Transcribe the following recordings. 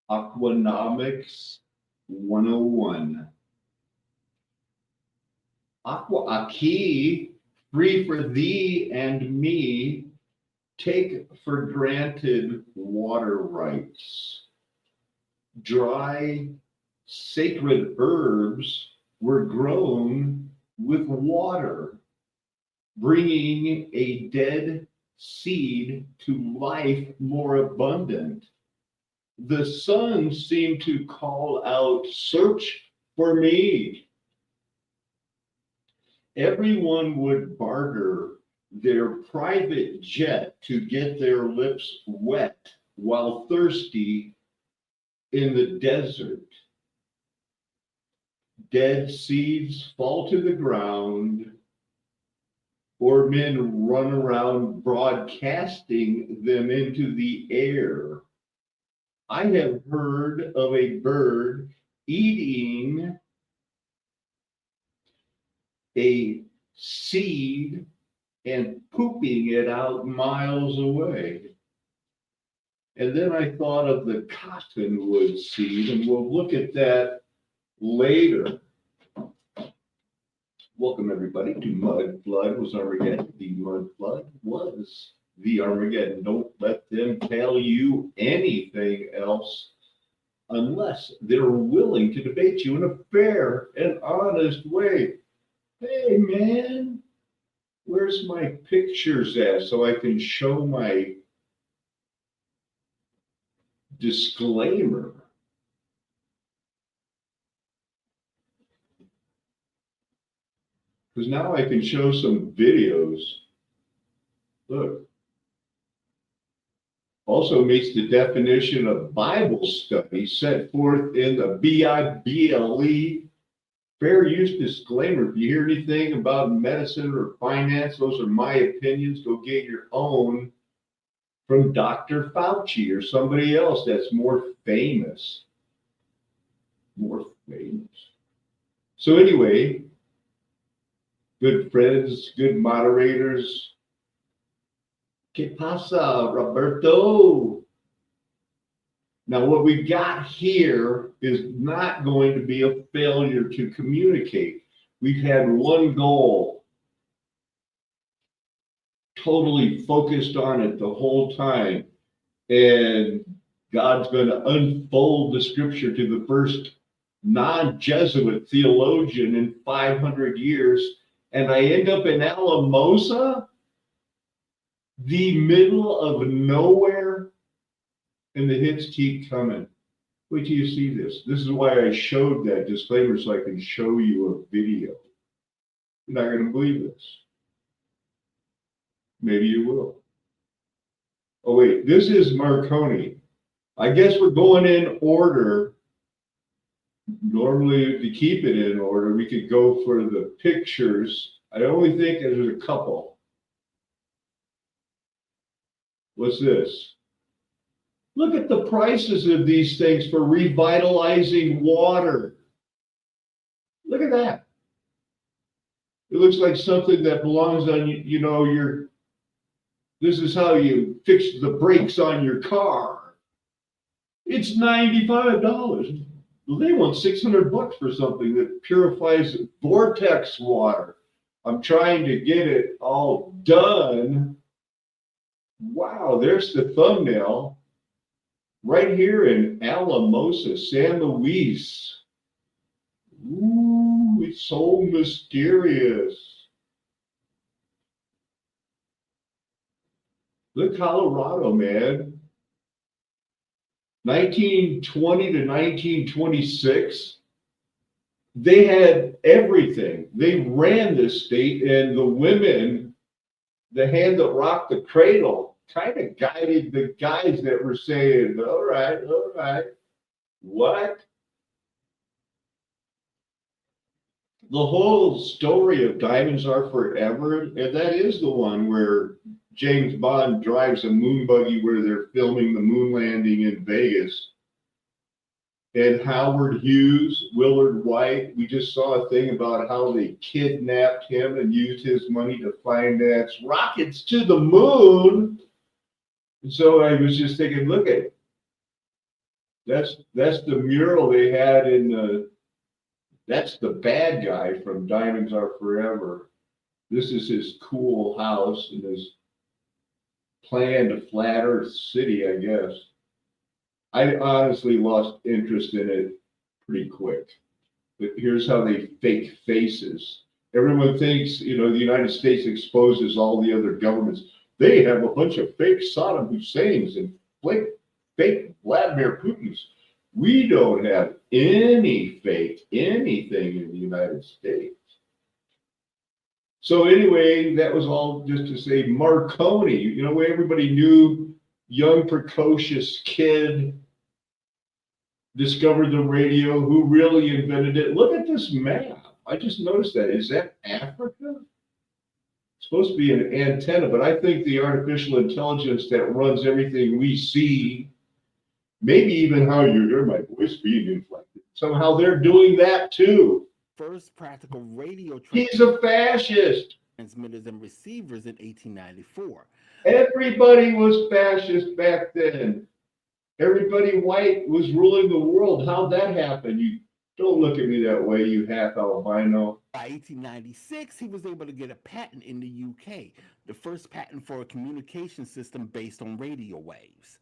Aquanomics-101. A key, free for thee and me, take for granted water rights. Dry, sacred herbs were grown with water, bringing a dead seed to life more abundant. The sun seemed to call out, search for me. Everyone would barter their private jet to get their lips wet while thirsty in the desert. Dead seeds fall to the ground, or men run around broadcasting them into the air. I have heard of a bird eating a seed and pooping it out miles away. And then I thought of the cottonwood seed, and we'll look at that later. Welcome everybody to Mudflood was Armageddon. The Mudflood was the Armageddon. Don't let them tell you anything else unless they're willing to debate you in a fair and honest way. Hey man, where's my pictures at so I can show my disclaimer? Because now I can show some videos. Look. Also meets the definition of Bible study set forth in the BIBLE fair use disclaimer. If you hear anything about medicine or finance, those are my opinions. Go get your own from Dr. Fauci or somebody else that's more famous. More famous. So anyway, good friends, good moderators. ¿Qué pasa, Roberto? Now, what we've got here is not going to be a failure to communicate. We've had one goal, totally focused on it the whole time. And God's going to unfold the scripture to the first non-Jesuit theologian in 500 years. And I end up in Alamosa, the middle of nowhere, and the hits keep coming. Wait till you see this. This is why I showed that disclaimer so I can show you a video. You're not going to believe this. Maybe you will. Oh wait, this is Marconi. I guess we're going in order. Normally, to keep it in order, we could go for the pictures. I only think there's a couple. What's this? Look at the prices of these things for revitalizing water. Look at that. It looks like something that belongs on, you know, this is how you fix the brakes on your car. It's $95. They want $600 for something that purifies vortex water. I'm trying to get it all done. Wow, there's the thumbnail right here in Alamosa, San Luis. Ooh, it's so mysterious. Look, Colorado, man. 1920 to 1926, they had everything. They ran this state, and the women, the hand that rocked the cradle, kind of guided the guys that were saying, all right, what? The whole story of Diamonds Are Forever, and that is the one where James Bond drives a moon buggy where they're filming the moon landing in Vegas. And Howard Hughes, Willard White, we just saw a thing about how they kidnapped him and used his money to finance rockets to the moon. And so I was just thinking, look at That's the mural they had in the. That's the bad guy from Diamonds Are Forever. This is his cool house and his plan to flat Earth city, I guess. I honestly lost interest in it pretty quick. But here's how they fake faces. Everyone thinks, the United States exposes all the other governments. They have a bunch of fake Saddam Husseins and fake Vladimir Putins. We don't have any fake anything in the United States. So anyway, that was all just to say Marconi, where everybody knew, young precocious kid discovered the radio, who really invented it. Look at this map. I just noticed that. Is that Africa? It's supposed to be an antenna, but I think the artificial intelligence that runs everything we see, maybe even how you hear my voice being inflected, somehow they're doing that too. First practical radio He's a fascist. transmitters and receivers in 1894. Everybody was fascist back then. Everybody white was ruling the world. How'd that happen? You don't look at me that way, you half albino. By 1896, he was able to get a patent in the UK, the first patent for a communication system based on radio waves.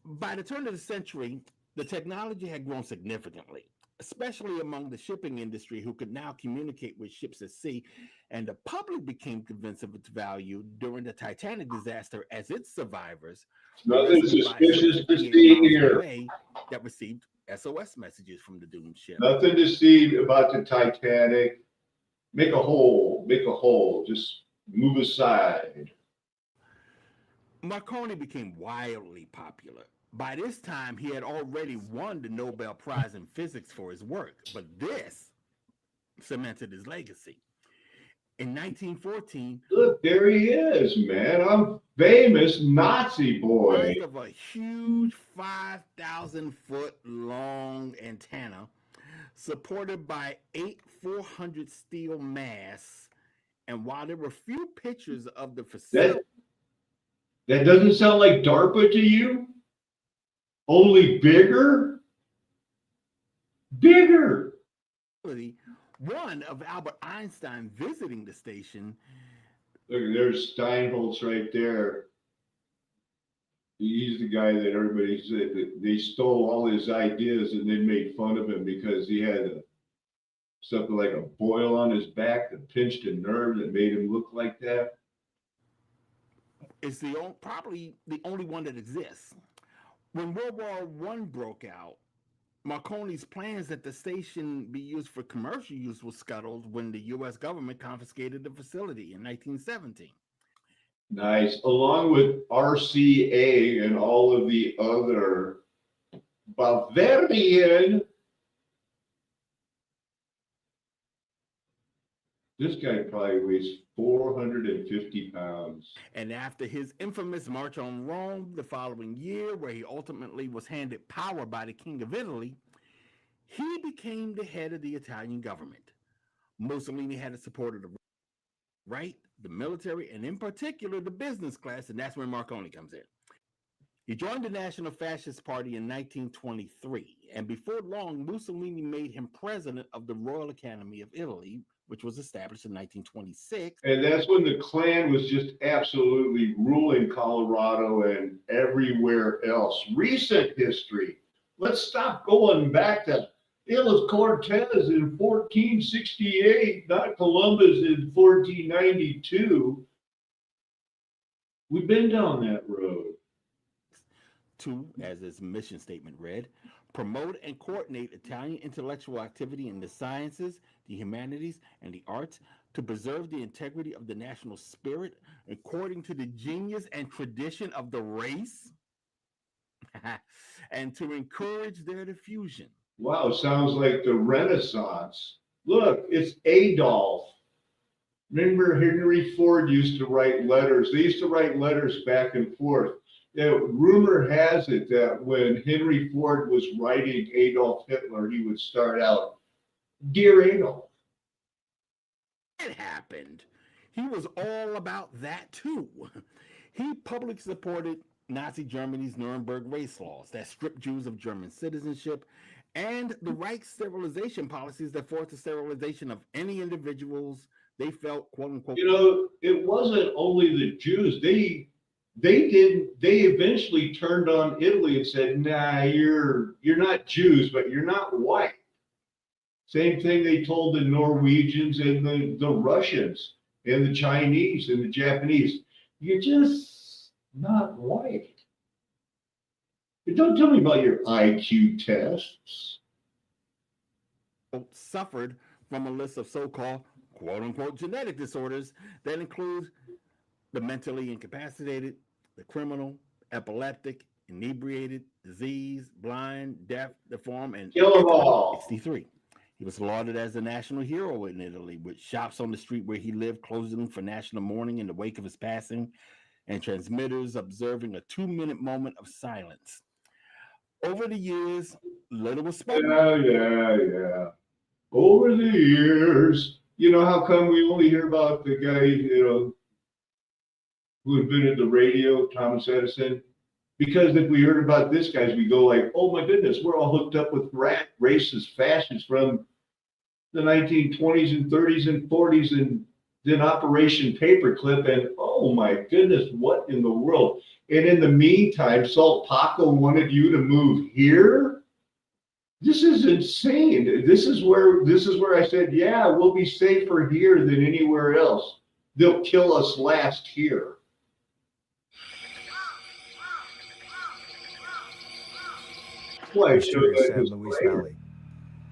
By the turn of the century, the technology had grown significantly, especially among the shipping industry, who could now communicate with ships at sea, and the public became convinced of its value during the Titanic disaster as its survivors. Nothing suspicious to see here. That received SOS messages from the doomed ship. Nothing to see about the Titanic. Make a hole, just move aside. Marconi became wildly popular. By this time, he had already won the Nobel Prize in Physics for his work, but this cemented his legacy. In 1914, look, there he is, man. I'm famous Nazi boy. Of a huge 5,000-foot long antenna supported by 8 400 steel masts, and while there were few pictures of the facility, that doesn't sound like DARPA to you? Only bigger? Bigger. One of Albert Einstein visiting the station. Look, there's Steinholtz right there. He's the guy that everybody said that they stole all his ideas and they made fun of him because he had something like a boil on his back that pinched a nerve that made him look like that. It's probably the only one that exists. When World War I broke out, Marconi's plans that the station be used for commercial use was scuttled when the U.S. government confiscated the facility in 1917. Nice. Along with RCA and all of the other Bavarian. This guy probably weighs 450 pounds. And after his infamous march on Rome the following year, where he ultimately was handed power by the King of Italy, he became the head of the Italian government. Mussolini had the support of the right, the military, and in particular the business class, and that's where Marconi comes in. He joined the National Fascist Party in 1923, and before long, Mussolini made him president of the Royal Academy of Italy, which was established in 1926. And that's when the Klan was just absolutely ruling Colorado and everywhere else. Recent history. Let's stop going back to, it was Cortez in 1468, not Columbus in 1492. We've been down that road. To, as his mission statement read, promote and coordinate Italian intellectual activity in the sciences, the humanities, and the arts to preserve the integrity of the national spirit according to the genius and tradition of the race, and to encourage their diffusion. Wow, sounds like the Renaissance. Look, it's Adolf. Remember, Henry Ford used to write letters. They used to write letters back and forth. Rumor has it that when Henry Ford was writing Adolf Hitler, he would start out, "Dear Adolf." It happened. He was all about that too. He publicly supported Nazi Germany's Nuremberg race laws that stripped Jews of German citizenship, and the Reich's sterilization policies that forced the sterilization of any individuals they felt, quote unquote. It wasn't only the Jews. They eventually turned on Italy and said, nah, you're not Jews, but you're not white. Same thing they told the Norwegians and the Russians and the Chinese and the Japanese. You're just not white. Don't tell me about your IQ tests. Suffered from a list of so-called, quote unquote, genetic disorders that include the mentally incapacitated, the criminal, epileptic, inebriated, diseased, blind, deaf, deformed, and kill them all. 63. He was lauded as a national hero in Italy, with shops on the street where he lived closing for national mourning in the wake of his passing, and transmitters observing a 2-minute moment of silence. Over the years, little was spoken. Yeah. Over the years, how come we only hear about the guy, who invented the radio, Thomas Edison? Because if we heard about this guy, we go like, oh my goodness, we're all hooked up with racist fascists from the 1920s and 30s and 40s, and then Operation Paperclip, and oh my goodness, what in the world? And in the meantime, Salt Paco wanted you to move here? This is insane. This is where I said, yeah, we'll be safer here than anywhere else. They'll kill us last here. San Luis Valley.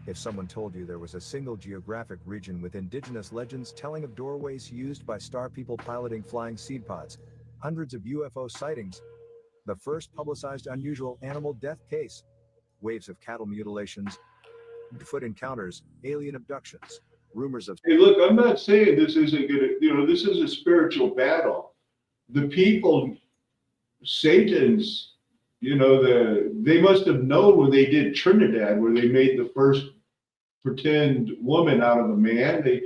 If someone told you there was a single geographic region with indigenous legends telling of doorways used by star people piloting flying seed pods, hundreds of UFO sightings, the first publicized unusual animal death case, waves of cattle mutilations, Bigfoot encounters, alien abductions, rumors of... Hey, look, I'm not saying this isn't gonna, this is a spiritual battle. The people, Satan's, they must have known when they did Trinidad, where they made the first pretend woman out of a man. They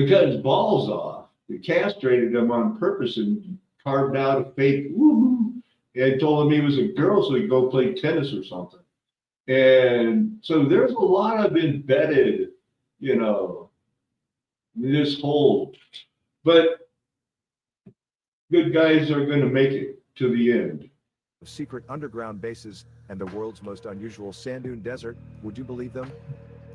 cut his balls off. They castrated him on purpose and carved out a fake woohoo and told him he was a girl so he'd go play tennis or something. And so there's a lot of embedded, this whole, but good guys are going to make it to the end. Secret underground bases and the world's most unusual sand dune desert, would you believe them?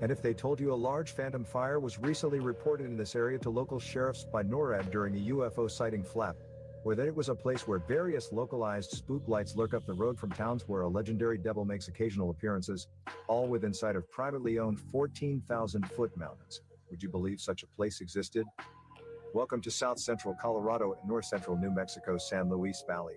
And if they told you a large phantom fire was recently reported in this area to local sheriffs by NORAD during a UFO sighting flap, or that it was a place where various localized spook lights lurk up the road from towns where a legendary devil makes occasional appearances, all within sight of privately owned 14,000-foot mountains, would you believe such a place existed? Welcome to South Central Colorado and North Central New Mexico's San Luis Valley.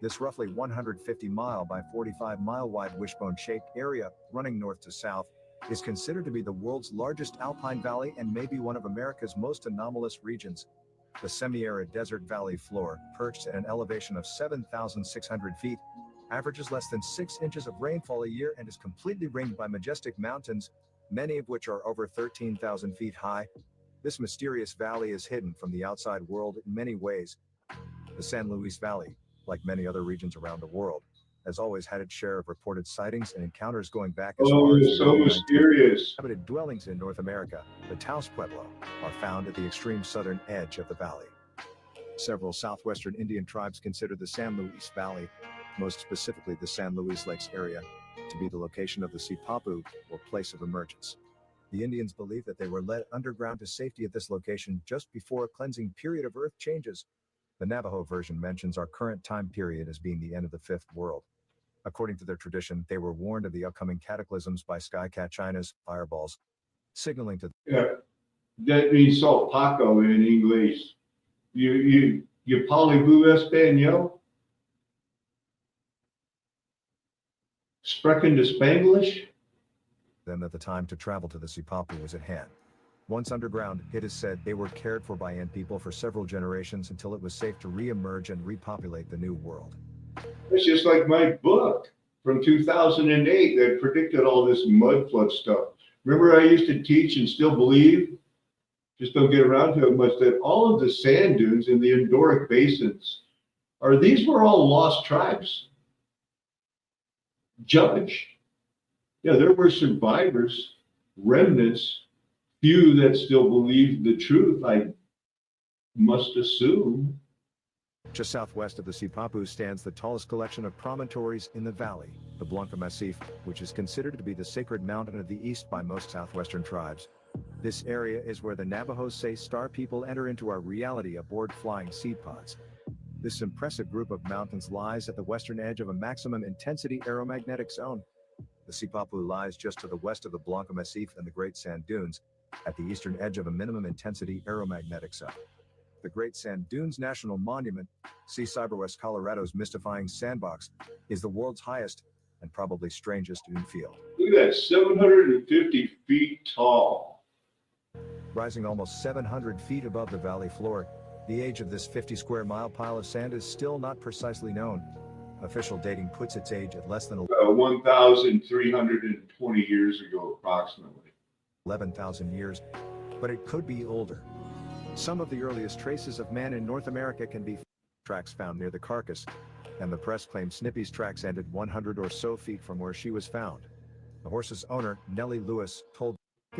This roughly 150-mile by 45-mile wide wishbone-shaped area, running north to south, is considered to be the world's largest alpine valley and may be one of America's most anomalous regions. The semi-arid desert valley floor, perched at an elevation of 7,600 feet, averages less than 6 inches of rainfall a year and is completely ringed by majestic mountains, many of which are over 13,000 feet high. This mysterious valley is hidden from the outside world in many ways. The San Luis Valley, like many other regions around the world, has always had its share of reported sightings and encounters going back as far as so mysterious. Inhabited dwellings in North America, the Taos Pueblo, are found at the extreme southern edge of the valley. Several southwestern Indian tribes consider the San Luis Valley, most specifically the San Luis Lakes area, to be the location of the Sipapu, or place of emergence. The Indians believe that they were led underground to safety at this location just before a cleansing period of earth changes. The Navajo version mentions our current time period as being the end of the fifth world. According to their tradition, they were warned of the upcoming cataclysms by sky-cat China's fireballs, signaling to... Yeah, that means Salt Paco in English. You parlez-vous espagnol? Sprechen de Spanglish? them that the time to travel to the Sipapu was at hand. Once underground, it is said they were cared for by ant people for several generations until it was safe to re-emerge and repopulate the new world. It's just like my book from 2008 that predicted all this mudflood stuff. Remember, I used to teach and still believe just don't get around to it much, that all of the sand dunes in the Endoric basins these were all lost tribes. Judge. Yeah, there were survivors, remnants, few that still believed the truth, I must assume. Just southwest of the Sipapu stands the tallest collection of promontories in the valley, the Blanca Massif, which is considered to be the sacred mountain of the east by most southwestern tribes. This area is where the Navajos say star people enter into our reality aboard flying seed pods. This impressive group of mountains lies at the western edge of a maximum intensity aeromagnetic zone. The Sipapu lies just to the west of the Blanca Massif and the Great Sand Dunes, at the eastern edge of a minimum intensity aeromagnetic zone. The Great Sand Dunes National Monument, see CyberWest Colorado's mystifying sandbox, is the world's highest and probably strangest dune field. Look at that, 750 feet tall. Rising almost 700 feet above the valley floor, the age of this 50 square mile pile of sand is still not precisely known. Official dating puts its age at less than 1,320 years ago, approximately. 11,000 years, but it could be older. Some of the earliest traces of man in North America can be tracks found near the carcass, and the press claims Snippy's tracks ended 100 or so feet from where she was found. The horse's owner, Nellie Lewis, told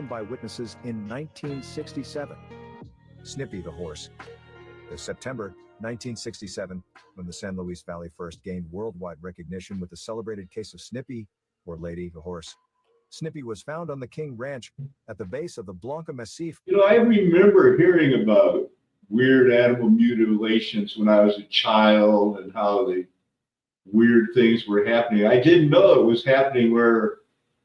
by witnesses in 1967. Snippy the horse. This September 1967, when the San Luis Valley first gained worldwide recognition with the celebrated case of Snippy, or Lady the horse. Snippy was found on the King Ranch at the base of the Blanca Massif. You know, I remember hearing about weird animal mutilations when I was a child and how the weird things were happening. I didn't know it was happening where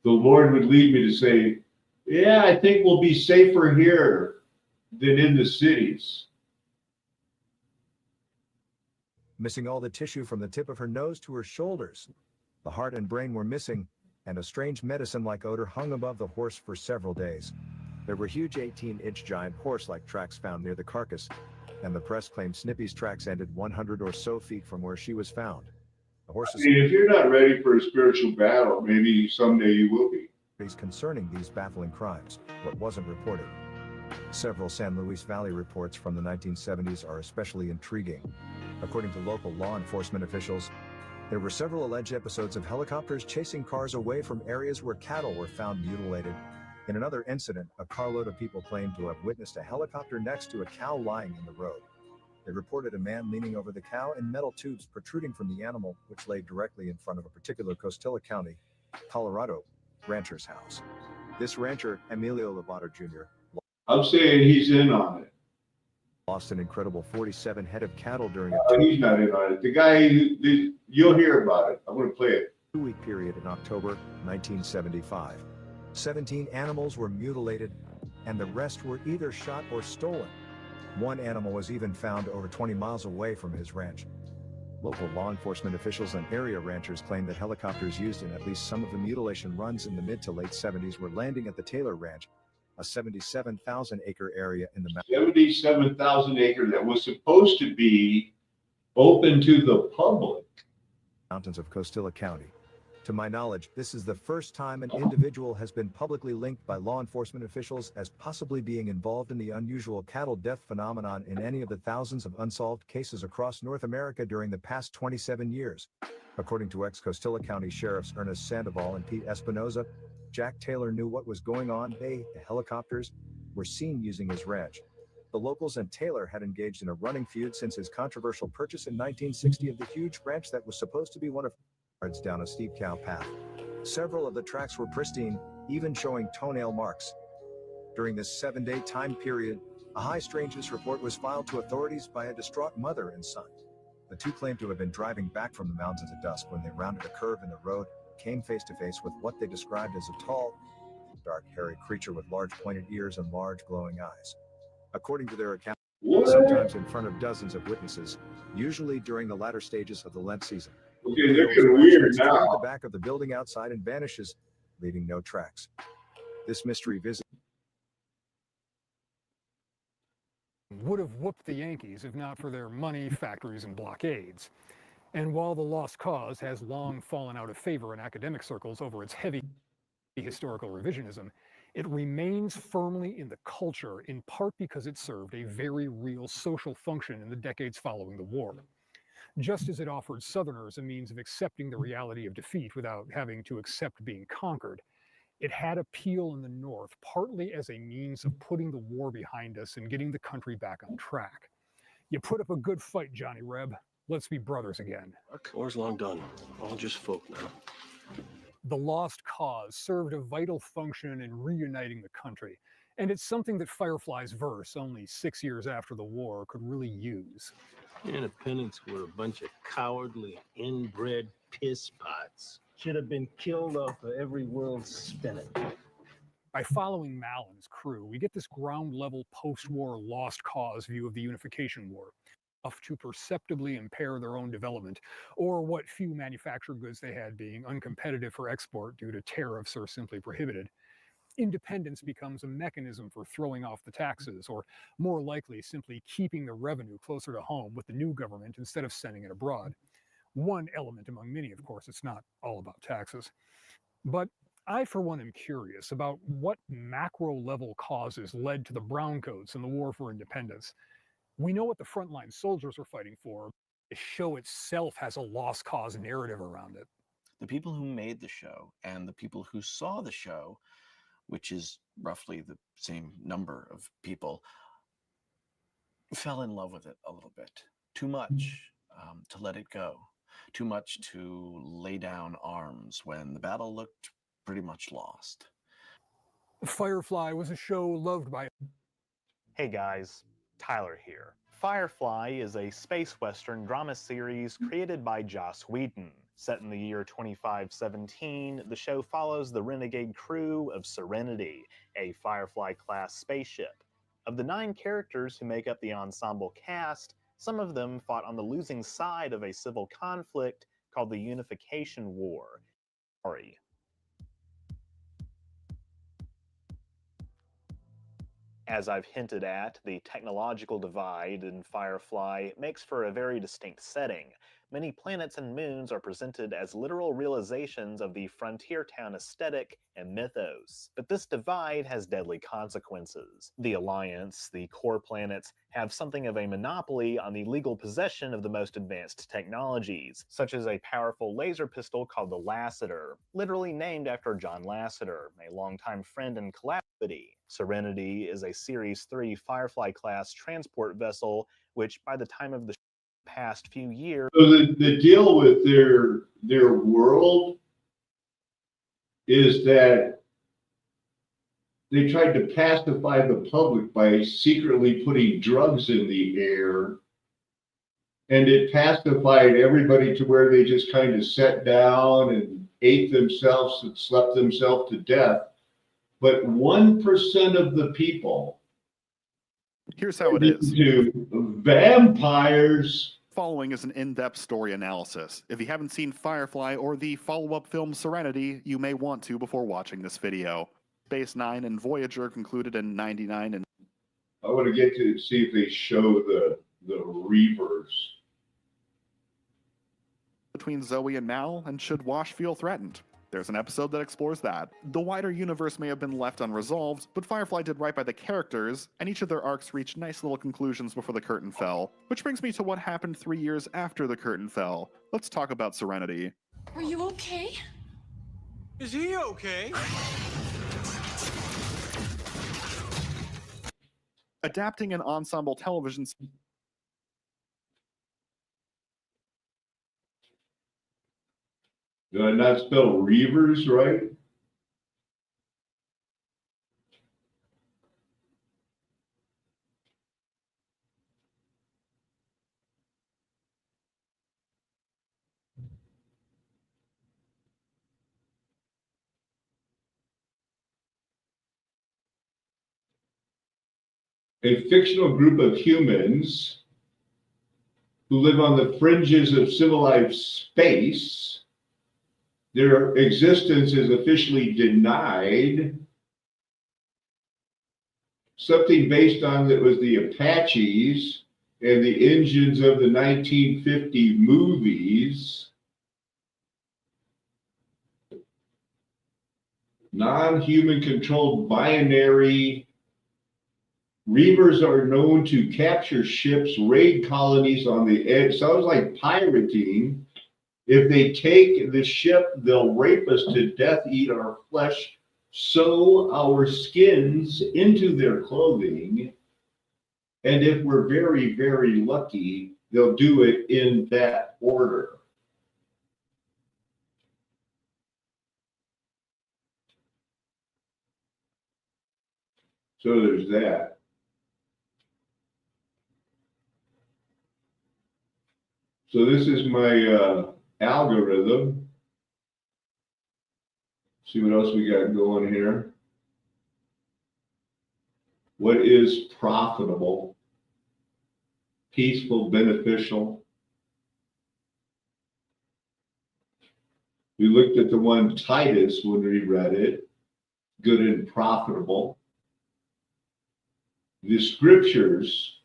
the Lord would lead me to say, yeah, I think we'll be safer here than in the cities. Missing all the tissue from the tip of her nose to her shoulders. The heart and brain were missing, and a strange medicine-like odor hung above the horse for several days. There were huge 18-inch giant horse-like tracks found near the carcass, and the press claimed Snippy's tracks ended 100 or so feet from where she was found. The horse's if you're not ready for a spiritual battle, maybe someday you will be. Concerning these baffling crimes, what wasn't reported. Several San Luis Valley reports from the 1970s are especially intriguing. According to local law enforcement officials, there were several alleged episodes of helicopters chasing cars away from areas where cattle were found mutilated. In another incident, a carload of people claimed to have witnessed a helicopter next to a cow lying in the road. They reported a man leaning over the cow and metal tubes protruding from the animal, which lay directly in front of a particular Costilla County, Colorado, rancher's house. This rancher, Emilio Lobato Jr., I'm saying he's in on it. Lost an incredible 47 head of cattle during a he's not in on it. The guy, you'll hear about it. I'm going to play it. Two-week period in October 1975. 17 animals were mutilated, and the rest were either shot or stolen. One animal was even found over 20 miles away from his ranch. Local law enforcement officials and area ranchers claim that helicopters used in at least some of the mutilation runs in the mid to late 70s were landing at the Taylor Ranch, a 77,000-acre area in the mountains. 77,000 acre that was supposed to be open to the public. Mountains of Costilla County. To my knowledge, this is the first time an individual has been publicly linked by law enforcement officials as possibly being involved in the unusual cattle death phenomenon in any of the thousands of unsolved cases across North America during the past 27 years. According to ex-Costilla County Sheriffs Ernest Sandoval and Pete Espinoza, Jack Taylor knew what was going on. The helicopters, were seen using his ranch. The locals and Taylor had engaged in a running feud since his controversial purchase in 1960 of the huge ranch that was supposed to be one of yards down a steep cow path. Several of the tracks were pristine, even showing toenail marks. During this 7-day time period, a high strangeness report was filed to authorities by a distraught mother and son. The two claimed to have been driving back from the mountains at dusk when they rounded a curve in the road, came face to face with what they described as a tall, dark, hairy creature with large pointed ears and large glowing eyes. According to their account, sometimes in front of dozens of witnesses, usually during the latter stages of the Lent season. Okay, they're getting weird Toward now. the back of the building outside and vanishes, leaving no tracks. This mystery visit would have whooped the Yankees if not for their money, factories, and blockades. And while the lost cause has long fallen out of favor in academic circles over its heavy historical revisionism, It remains firmly in the culture, in part because it served a very real social function in the decades following the war. Just as it offered Southerners a means of accepting the reality of defeat without having to accept being conquered, it had appeal in the North, partly as a means of putting the war behind us and getting the country back on track. You put up a good fight, Johnny Reb. Let's be brothers again. War's long done. All just folk now. The Lost Cause served a vital function in reuniting the country, and it's something that Firefly's verse, only 6 years after the war, could really use. Independents were a bunch of cowardly, inbred piss pots. Should have been killed off of every world spinning. By following Mal and his crew, we get this ground-level post-war Lost Cause view of the Unification War, enough to perceptibly impair their own development, or what few manufactured goods they had being uncompetitive for export due to tariffs or simply prohibited. Independence becomes a mechanism for throwing off the taxes, or more likely, simply keeping the revenue closer to home with the new government instead of sending it abroad. One element among many, of course. It's not all about taxes. But I, for one, am curious about what macro-level causes led to the browncoats and the war for independence. We know what the frontline soldiers were fighting for. The show itself has a lost cause narrative around it. The people who made the show and the people who saw the show, which is roughly the same number of people, fell in love with it a little bit. Too much to let it go. Too much to lay down arms when the battle looked pretty much lost. Firefly was a show loved by... Hey guys, Tyler here. Firefly is a space western drama series created by Joss Whedon. Set in the year 2517, the show follows the renegade crew of Serenity, a Firefly-class spaceship. Of the 9 characters who make up the ensemble cast, some of them fought on the losing side of a civil conflict called the Unification War. Sorry. As I've hinted at, the technological divide in Firefly makes for a very distinct setting. Many planets and moons are presented as literal realizations of the frontier town aesthetic and mythos. But this divide has deadly consequences. The Alliance, the core planets, have something of a monopoly on the legal possession of the most advanced technologies, such as a powerful laser pistol called the Lassiter, literally named after John Lasseter, a longtime friend and collaborator. Serenity is a Series 3 Firefly-class transport vessel, which by the time of the past few years... So the deal with their world is that they tried to pacify the public by secretly putting drugs in the air, and it pacified everybody to where they just kind of sat down and ate themselves and slept themselves to death. But 1% of the people... Here's how it is. ...to vampires. Following is an in-depth story analysis. If you haven't seen Firefly or the follow-up film Serenity, you may want to before watching this video. Space 9 and Voyager concluded in 99 and... I want to get to see if they show the Reavers. Between Zoe and Mal, and should Wash feel threatened? There's an episode that explores that. The wider universe may have been left unresolved, but Firefly did right by the characters, and each of their arcs reached nice little conclusions before the curtain fell. Which brings me to what happened 3 years after the curtain fell. Let's talk about Serenity. Are you okay? Is he okay? Adapting an ensemble television... Did I not spell Reavers right? A fictional group of humans who live on the fringes of civilized space. Their existence is officially denied. Something based on that was the Apaches and the engines of the 1950 movies. non-human controlled binary. Reavers are known to capture ships, raid colonies on the edge. Sounds like pirating. If they take the ship, they'll rape us to death, eat our flesh, sew our skins into their clothing. And if we're very, very lucky, they'll do it in that order. So there's that. So this is my algorithm. See what else we got going here. What is profitable, peaceful, beneficial? We looked at the one Titus when we read it, good and profitable. The scriptures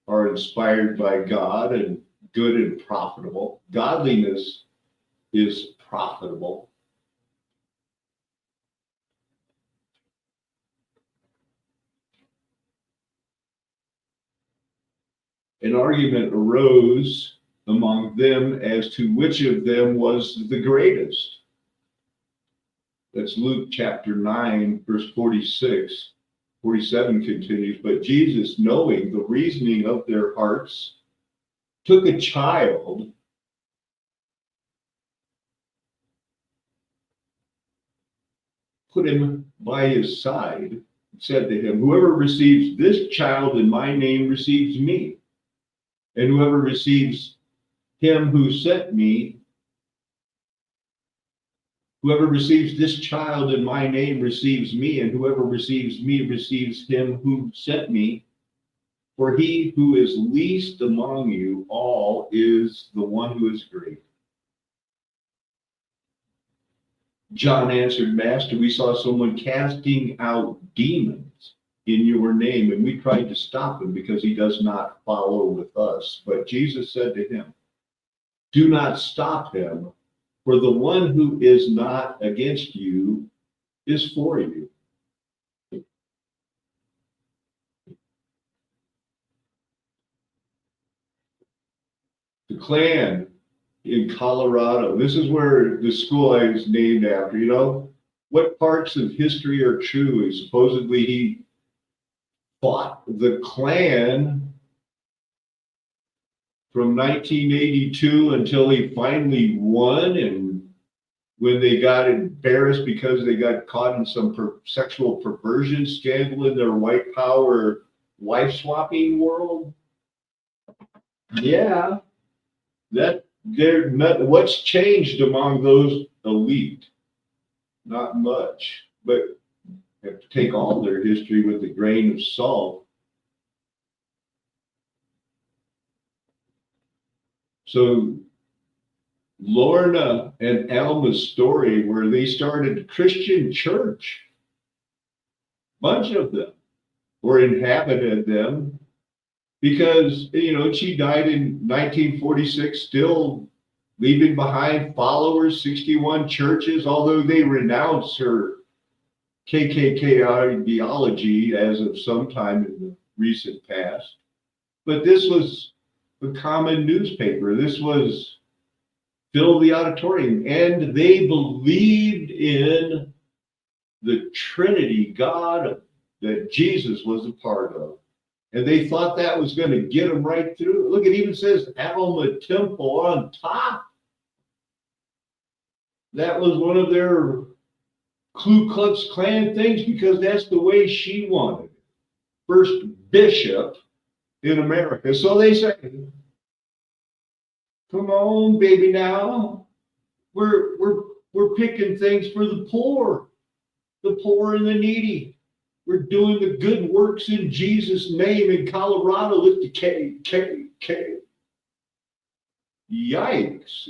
are inspired by God and good and profitable. Godliness is profitable. An argument arose among them as to which of them was the greatest. That's Luke chapter 9, verse 46. 47 continues, but Jesus, knowing the reasoning of their hearts, took a child, put him by his side, and said to him, whoever receives this child in my name receives me. And whoever receives him who sent me, whoever receives this child in my name receives me, and whoever receives me receives him who sent me. For he who is least among you all is the one who is great. John answered, Master, we saw someone casting out demons in your name, and we tried to stop him because he does not follow with us. But Jesus said to him, do not stop him, for the one who is not against you is for you. The Klan in Colorado, this is where the school I was named after, you know, what parts of history are true? Supposedly he fought the Klan from 1982 until he finally won, and when they got embarrassed because they got caught in some sexual perversion scandal in their white power wife swapping world. Yeah, what's changed among those elite? Not much, but you have to take all their history with a grain of salt. So Lorna and Alma's story, where they started a Christian church, bunch of them, or inhabited them, because, you know, she died in 1946, still leaving behind followers, 61 churches, although they renounced her KKK ideology as of sometime in the recent past. But this was a common newspaper. This was fill the auditorium, and they believed in the Trinity God that Jesus was a part of. And they thought that was going to get them right through. Look, it even says Alma Temple on top. That was one of their Ku Klux Klan things, because that's the way she wanted it. First bishop in America. So they say, come on, baby, now. We're picking things for the poor and the needy. We're doing the good works in Jesus' name in Colorado with the KKK. Yikes.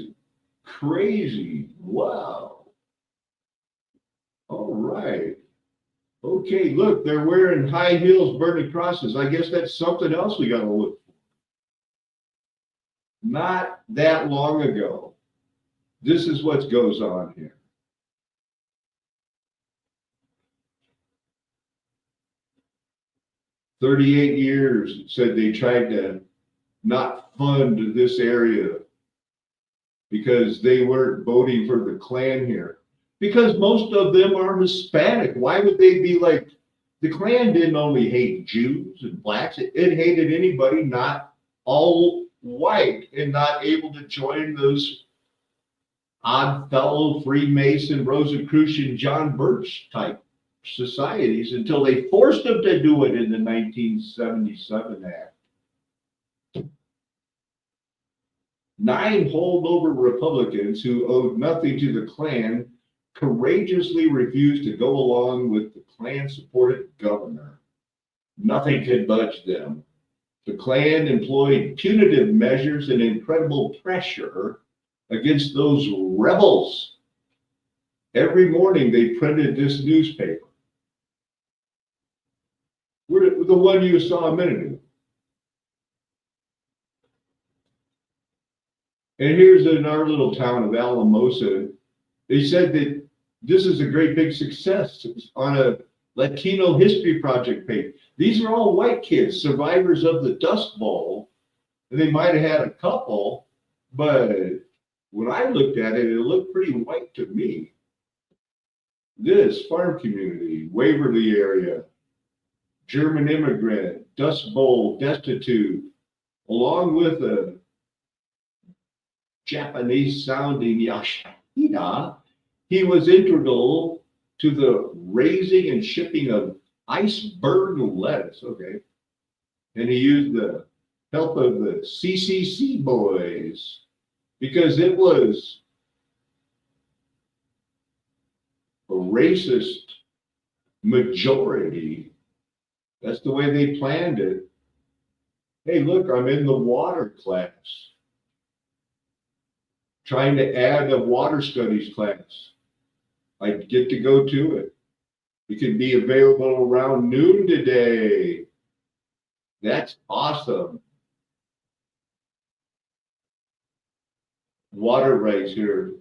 Crazy. Wow. All right. Okay, look, they're wearing high heels, burning crosses. I guess that's something else we got to look for. Not that long ago. This is what goes on here. 38 years said they tried to not fund this area because they weren't voting for the Klan here. Because most of them are Hispanic. Why would they be like, the Klan didn't only hate Jews and blacks, it hated anybody not all white and not able to join those Oddfellow, Freemason, Rosicrucian, John Birch type societies until they forced them to do it in the 1977 Act. 9 holdover Republicans who owed nothing to the Klan courageously refused to go along with the Klan-supported governor. Nothing could budge them. The Klan employed punitive measures and incredible pressure against those rebels. Every morning they printed this newspaper. The one you saw a minute ago. And here's in our little town of Alamosa, they said that this is a great big success on a Latino History Project page. These are all white kids, survivors of the Dust Bowl. And they might have had a couple, but when I looked at it, it looked pretty white to me. This farm community, Waverly area, German immigrant, Dust Bowl, destitute, along with a Japanese sounding Yashida, he was integral to the raising and shipping of iceberg lettuce. Okay. And he used the help of the CCC boys because it was a racist majority. That's the way they planned it. Hey, look, I'm in the water class. Trying to add a water studies class. I get to go to it. It can be available around noon today. That's awesome. Water rights here.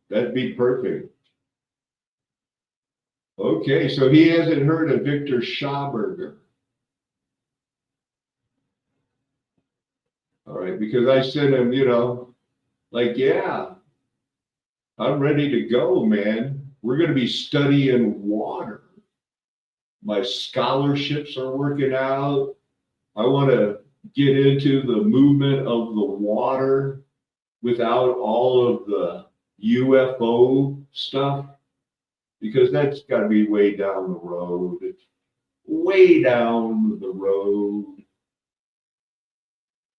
That'd be perfect. Okay, so he hasn't heard of Victor Schauberger. All right, because I sent him, like, yeah, I'm ready to go, man. We're going to be studying water. My scholarships are working out. I want to get into the movement of the water without all of the UFO stuff, because that's got to be way down the road. It's way down the road.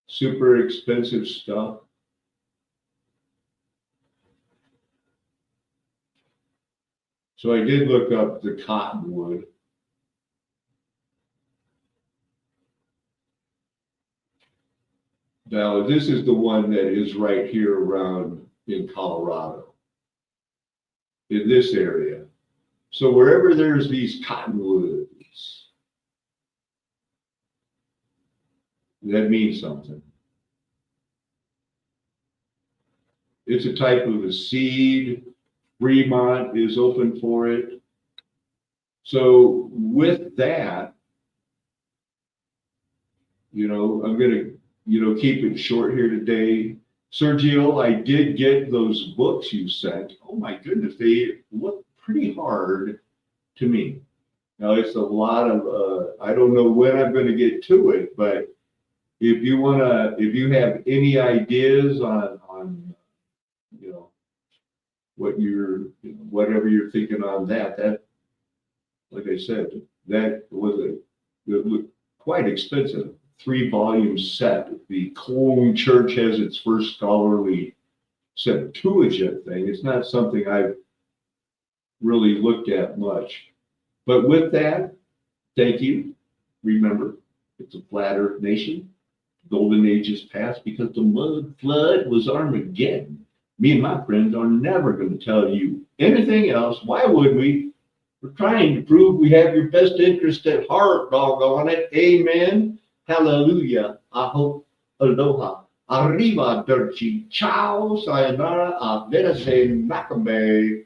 Super expensive stuff. So I did look up the cottonwood. Now, this is the one that is right here around in Colorado, in this area. So wherever there's these cottonwoods, that means something. It's a type of a seed. Fremont is open for it. So with that, I'm going to, keep it short here today. Sergio, I did get those books you sent. Oh my goodness, they look pretty hard to me. Now it's a lot of, I don't know when I'm going to get to it, but if you have any ideas on whatever you're thinking on that, like I said, that was quite expensive. 3-volume set. The Cologne Church has its first scholarly Septuagint thing. It's not something I've really looked at much. But with that, thank you. Remember, it's a flat earth nation. Golden age is past because the mud flood was Armageddon. Me and my friends are never going to tell you anything else. Why would we? We're trying to prove we have your best interest at heart, doggone it. Amen. Hallelujah. Aho. Aloha. Arriva, Dirty. Ciao. Sayonara. Avedase. Makambe.